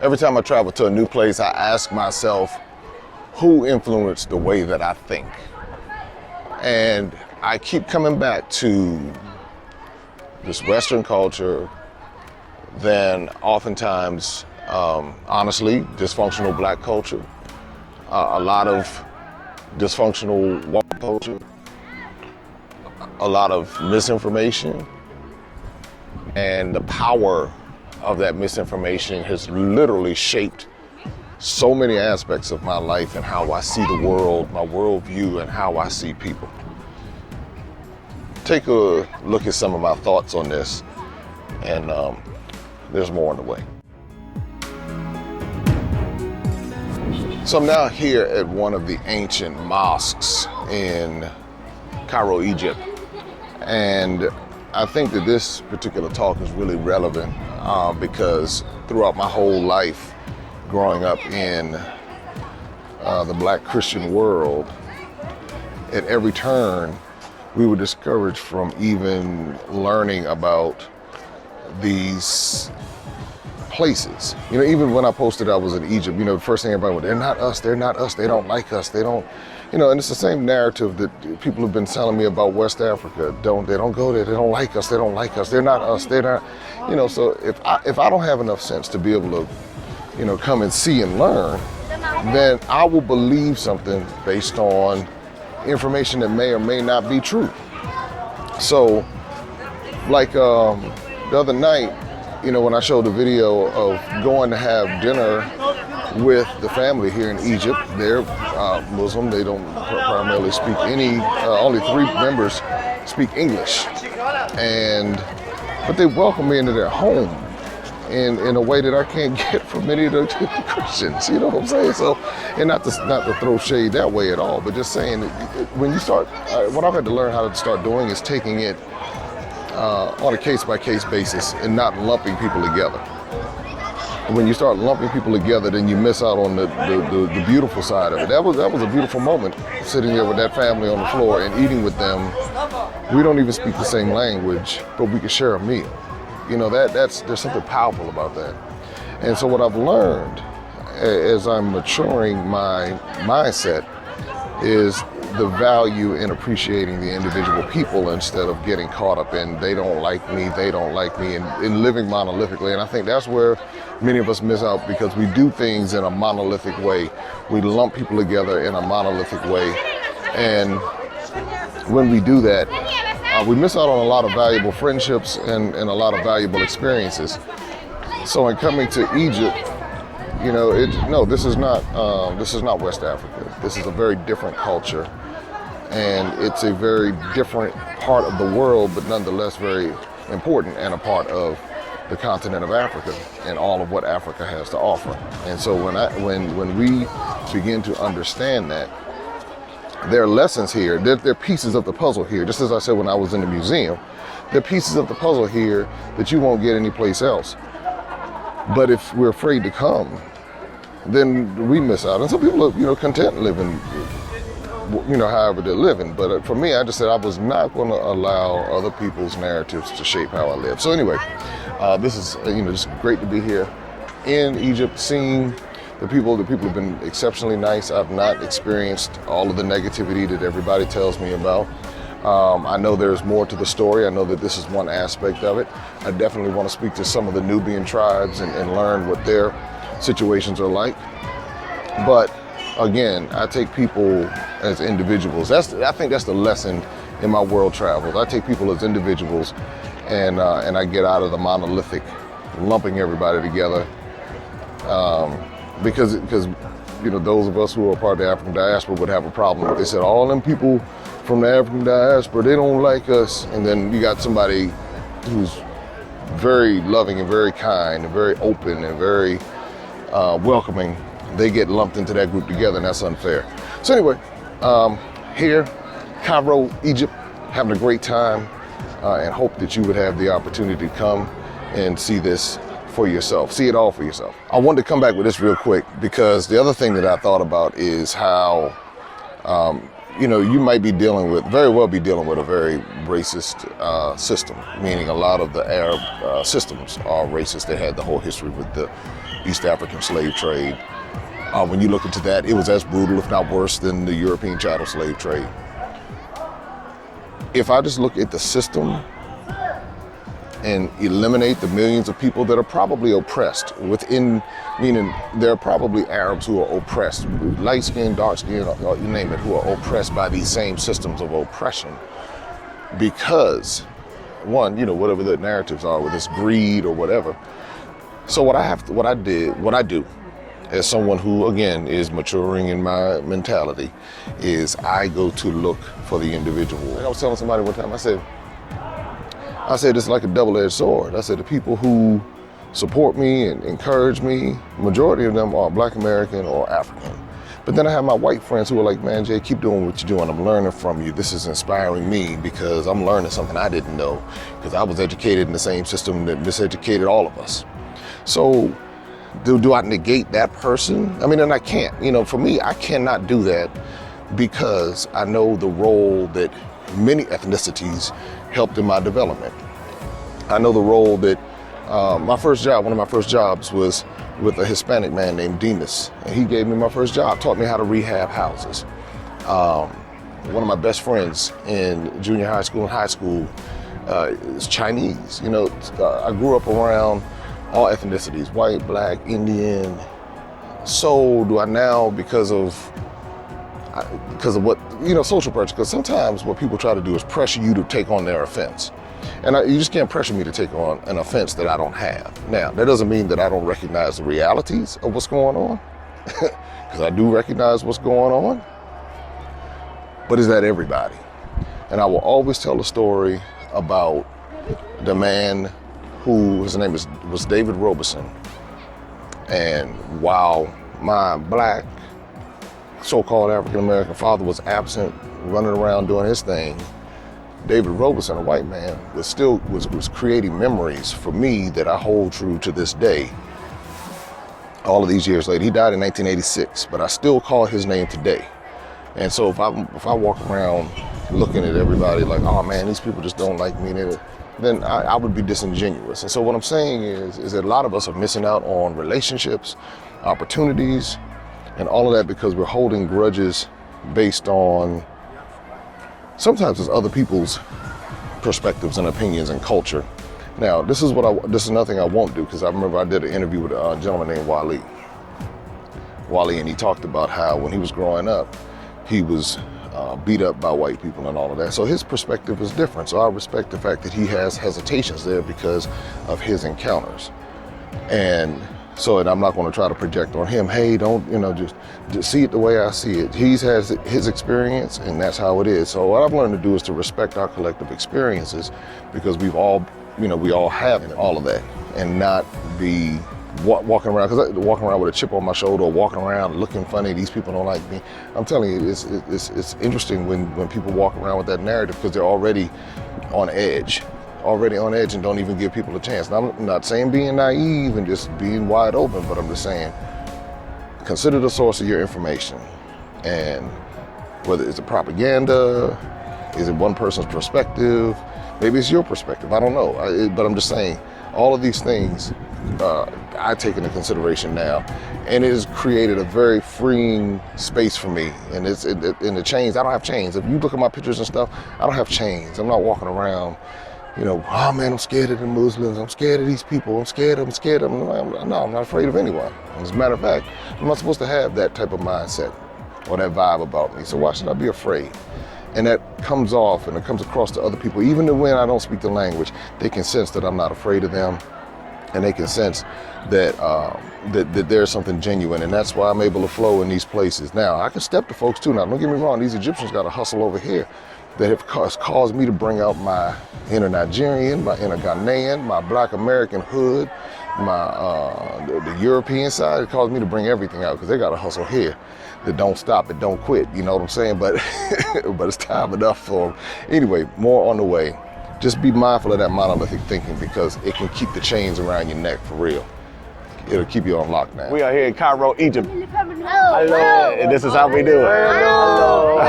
every time I travel to a new place, I ask myself, who influenced the way that I think? And I keep coming back to this Western culture, then oftentimes, honestly, dysfunctional Black culture, a lot of dysfunctional white culture, a lot of misinformation, and the power of that misinformation has literally shaped so many aspects of my life and how I see the world, my worldview, and how I see people. Take a look at some of my thoughts on this, and there's more on the way. So I'm now here at one of the ancient mosques in Cairo, Egypt, and I think that this particular talk is really relevant because throughout my whole life, growing up in the Black Christian world, at every turn, we were discouraged from even learning about these places. You know, even when I posted I was in Egypt, you know, the first thing everybody went, they're not us, they don't like us, they don't, you know, and it's the same narrative that people have been telling me about West Africa. They don't go there, they don't like us, they're not us, they're not, you know, so if I don't have enough sense to be able to, you know, come and see and learn, then I will believe something based on information that may or may not be true. So, like the other night, you know, when I showed the video of going to have dinner with the family here in Egypt, they're Muslim, they don't primarily speak any, only 3 members speak English. But they welcome me into their home in a way that I can't get from many of the Christians, you know what I'm saying? So, and not to throw shade that way at all, but just saying that when you start, what I've had to learn how to start doing is taking it on a case-by-case basis and not lumping people together. When you start lumping people together, then you miss out on the beautiful side of it. That was a beautiful moment, sitting there with that family on the floor and eating with them. We don't even speak the same language, but we could share a meal. You know, there's something powerful about that. And so what I've learned as I'm maturing my mindset is the value in appreciating the individual people instead of getting caught up in they don't like me, and living monolithically. And I think that's where many of us miss out, because we do things in a monolithic way. We lump people together in a monolithic way. And when we do that, we miss out on a lot of valuable friendships and a lot of valuable experiences. So in coming to Egypt, you know, this is not West Africa. This is a very different culture, and it's a very different part of the world, but nonetheless very important and a part of the continent of Africa and all of what Africa has to offer. And so when we begin to understand that, there are lessons here, there are pieces of the puzzle here. Just as I said when I was in the museum, there are pieces of the puzzle here that you won't get anyplace else. But if we're afraid to come, then we miss out. And some people are, you know, content living, you know, however they're living. But for me, I just said I was not going to allow other people's narratives to shape how I live. So anyway, this is, you know, just great to be here in Egypt, seeing the people have been exceptionally nice. I've not experienced all of the negativity that everybody tells me about. I know there's more to the story. I know that this is one aspect of it. I definitely want to speak to some of the Nubian tribes and learn what their situations are like. But again, I take people as individuals. I think that's the lesson in my world travels. I take people as individuals, and I get out of the monolithic, lumping everybody together. Because you know, those of us who are part of the African diaspora would have a problem. They said all them people from the African diaspora, they don't like us. And then you got somebody who's very loving and very kind and very open and very welcoming. They get lumped into that group together, and that's unfair. So anyway, here, Cairo, Egypt, having a great time, and hope that you would have the opportunity to come and see this for yourself, see it all for yourself. I wanted to come back with this real quick because the other thing that I thought about is how, you know, you might be very well be dealing with a very racist system, meaning a lot of the Arab systems are racist. They had the whole history with the East African slave trade. When you look into that, it was as brutal, if not worse, than the European chattel slave trade. If I just look at the system and eliminate the millions of people that are probably oppressed within, meaning there are probably Arabs who are oppressed, light skin, dark skin, you name it, who are oppressed by these same systems of oppression. Because one, whatever the narratives are with this greed or whatever. So what I do as someone who, again, is maturing in my mentality, is I go to look for the individual. I was telling somebody one time, I said, it's like a double-edged sword. I said, the people who support me and encourage me, majority of them are Black American or African. But then I have my white friends who are like, man, Jay, keep doing what you're doing. I'm learning from you. This is inspiring me because I'm learning something I didn't know, because I was educated in the same system that miseducated all of us. So do I negate that person? I mean, and I can't. For me, I cannot do that because I know the role that many ethnicities helped in my development. I know the role that one of my first jobs was with a Hispanic man named Demas. And he gave me my first job, taught me how to rehab houses. One of my best friends in junior high school and high school is Chinese. I grew up around all ethnicities, white, Black, Indian. So do I now because of what, social pressure, because sometimes what people try to do is pressure you to take on their offense. And you just can't pressure me to take on an offense that I don't have. Now, that doesn't mean that I don't recognize the realities of what's going on, because I do recognize what's going on, but is that everybody? And I will always tell a story about the man who, his name was David Robeson. And while my Black, so-called African-American father was absent, running around doing his thing, David Robeson, a white man, was creating memories for me that I hold true to this day. All of these years later, he died in 1986, but I still call his name today. And so if I walk around looking at everybody like, oh man, these people just don't like me, then I would be disingenuous. And so what I'm saying is that a lot of us are missing out on relationships, opportunities, and all of that because we're holding grudges based on, sometimes it's other people's perspectives and opinions and culture. Now, this is another thing I won't do, because I remember I did an interview with a gentleman named Wally, and he talked about how when he was growing up, he was beat up by white people and all of that. So his perspective is different. So I respect the fact that he has hesitations there because of his encounters. And I'm not going to try to project on him, hey, don't, just see it the way I see it. He has his experience, and that's how it is. So what I've learned to do is to respect our collective experiences, because we all have all of that, and not be walking around with a chip on my shoulder, or walking around looking funny, these people don't like me. I'm telling you, it's interesting when people walk around with that narrative, because they're already on edge and don't even give people a chance. Now, I'm not saying being naive and just being wide open, but I'm just saying, consider the source of your information. And whether it's a propaganda, is it one person's perspective, maybe it's your perspective, I don't know. But I'm just saying, all of these things I take into consideration now, and it has created a very freeing space for me. And it's in the chains. I don't have chains. If you look at my pictures and stuff, I don't have chains. I'm not walking around, oh man, I'm scared of the Muslims. I'm scared of these people. I'm scared of them. No, I'm not afraid of anyone. As a matter of fact, I'm not supposed to have that type of mindset or that vibe about me. So why should I be afraid? And that comes off, and it comes across to other people. Even when I don't speak the language, they can sense that I'm not afraid of them. And they can sense that that there's something genuine, and that's why I'm able to flow in these places. Now, I can step to folks too. Now, don't get me wrong, these Egyptians got to hustle over here that have caused me to bring out my inner Nigerian, my inner Ghanaian, my Black American hood, the European side. It caused me to bring everything out, because they got to hustle here. That don't stop, it don't quit, you know what I'm saying? But it's time enough for them. Anyway, more on the way. Just be mindful of that monolithic thinking, because it can keep the chains around your neck for real. It'll keep you on lockdown. We are here in Cairo, Egypt. Hello. And this is how we do it. Hello.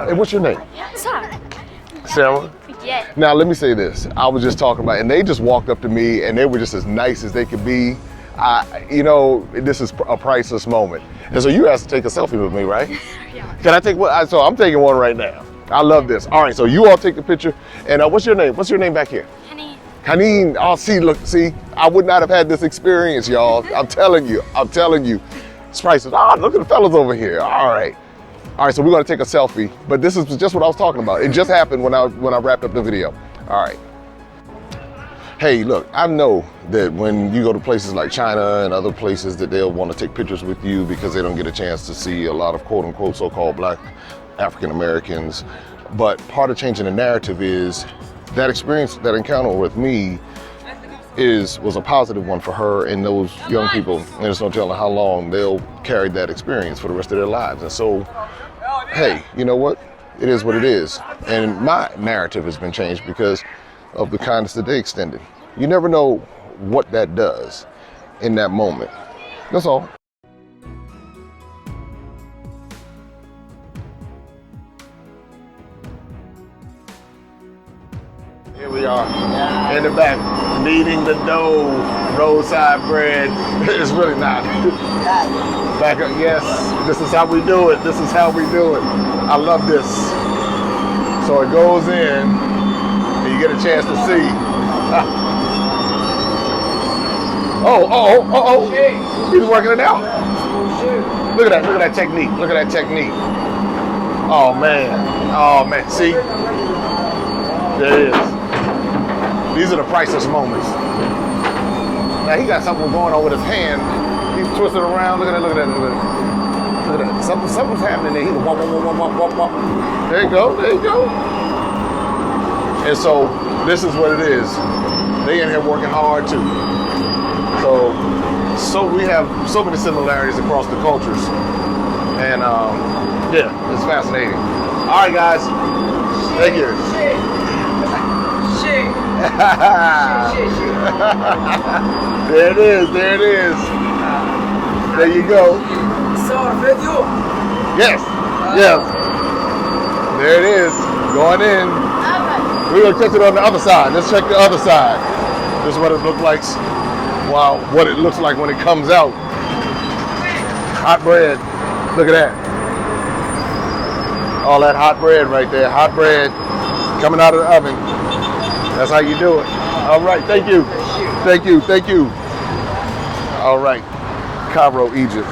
Hey, what's your name? Sarah? Yeah. Now, let me say this. I was just talking about, and they just walked up to me, and they were just as nice as they could be. You know, this is a priceless moment. And so you asked to take a selfie with me, right? Yeah. Can I take one? So I'm taking one right now. I love this. All right, so you all take the picture. And what's your name? What's your name back here? Honey. Haneen. Oh, see, look, see, I would not have had this experience, y'all. I'm telling you. It's priceless. Oh, look at the fellas over here. All right, so we're gonna take a selfie. But this is just what I was talking about. It just happened when I wrapped up the video. All right. Hey, look, I know that when you go to places like China and other places that they'll want to take pictures with you because they don't get a chance to see a lot of quote unquote so-called black African Americans. But part of changing the narrative is that experience, that encounter with me was a positive one for her and those young people. And there's no telling how long they'll carry that experience for the rest of their lives. And so, hey, you know what? It is what it is. And my narrative has been changed because of the kindness that they extended. You never know what that does in that moment. That's all. Here we are in the back, kneading the dough, roadside bread. It's really not. Back up, yes, this is how we do it. This is how we do it. I love this. So it goes in, and you get a chance to see. Oh. He's working it out. Look at that technique. Look at that technique. Oh man, see? There it is. These are the priceless moments. Now he got something going on with his hand. He's twisting around. Look at that. Something's happening there. He's wop. There you go. And so this is what it is. They in here working hard too. So we have so many similarities across the cultures. And yeah, it's fascinating. All right, guys. Thank you. There it is. There you go. Yes. There it is. Going in. We're gonna catch it on the other side. Let's check the other side. This is what it looks like. Wow, what it looks like when it comes out. Hot bread. Look at that. All that hot bread right there. Hot bread coming out of the oven. That's how you do it. All right, thank you. All right, Cairo, Egypt.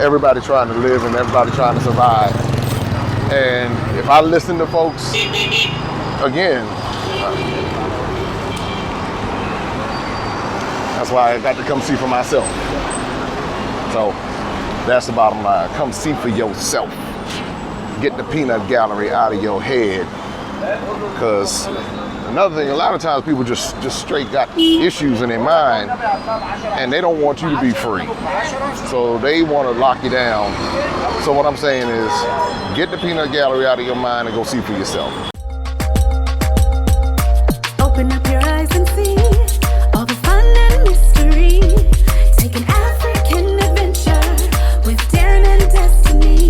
Everybody trying to live and everybody trying to survive. And if I listen to folks, again, that's why I got to come see for myself. So that's the bottom line. Come see for yourself. Get the peanut gallery out of your head. Because another thing, a lot of times people just straight got issues in their mind and they don't want you to be free. So they want to lock you down. So what I'm saying is get the peanut gallery out of your mind and go see for yourself. Open up your eyes and see all the fun and mystery. Take an African adventure with Darren and Destiny.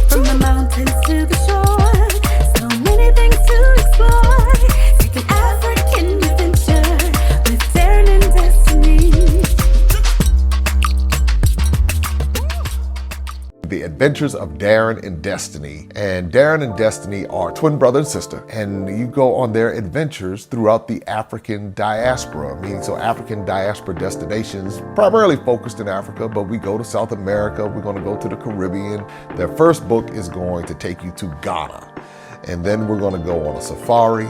From the mountains to the shore, so many things to explore. Take an African adventure with Darren and Destiny. The Adventures of Darren and Destiny. And Darren and Destiny are twin brother and sister, and you go on their adventures throughout the African diaspora, meaning so African diaspora destinations, primarily focused in Africa, but we go to South America, we're going to go to the Caribbean. Their first book is going to take you to Ghana, and then we're going to go on a safari,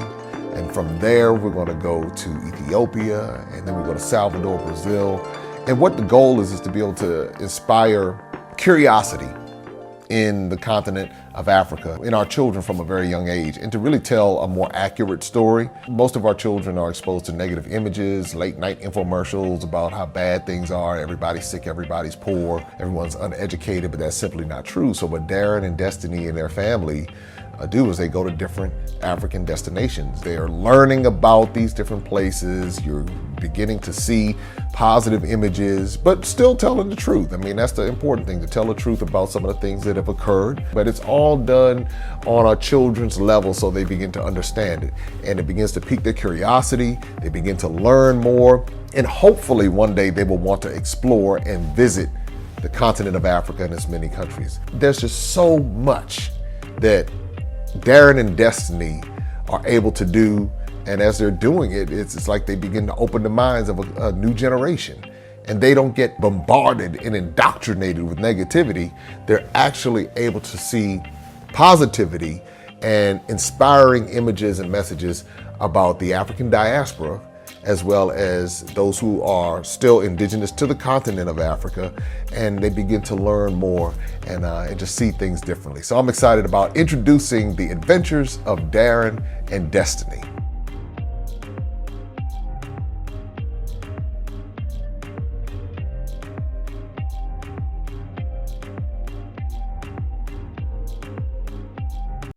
and from there we're going to go to Ethiopia, and then we go to Salvador, Brazil. And what the goal is to be able to inspire curiosity in the continent of Africa, in our children from a very young age, and to really tell a more accurate story. Most of our children are exposed to negative images, late night infomercials about how bad things are, everybody's sick, everybody's poor, everyone's uneducated, but that's simply not true. So what Darren and Destiny and their family do is they go to different African destinations. They are learning about these different places. You're beginning to see positive images, but still telling the truth. I mean, that's the important thing, to tell the truth about some of the things that have occurred. But it's all all done on our children's level so they begin to understand it. And it begins to pique their curiosity. They begin to learn more. And hopefully one day they will want to explore and visit the continent of Africa and its many countries. There's just so much that Darren and Destiny are able to do. And as they're doing it, it's like they begin to open the minds of a new generation. And they don't get bombarded and indoctrinated with negativity. They're actually able to see positivity and inspiring images and messages about the African diaspora, as well as those who are still indigenous to the continent of Africa, and they begin to learn more and just see things differently. So I'm excited about introducing the adventures of Darren and Destiny.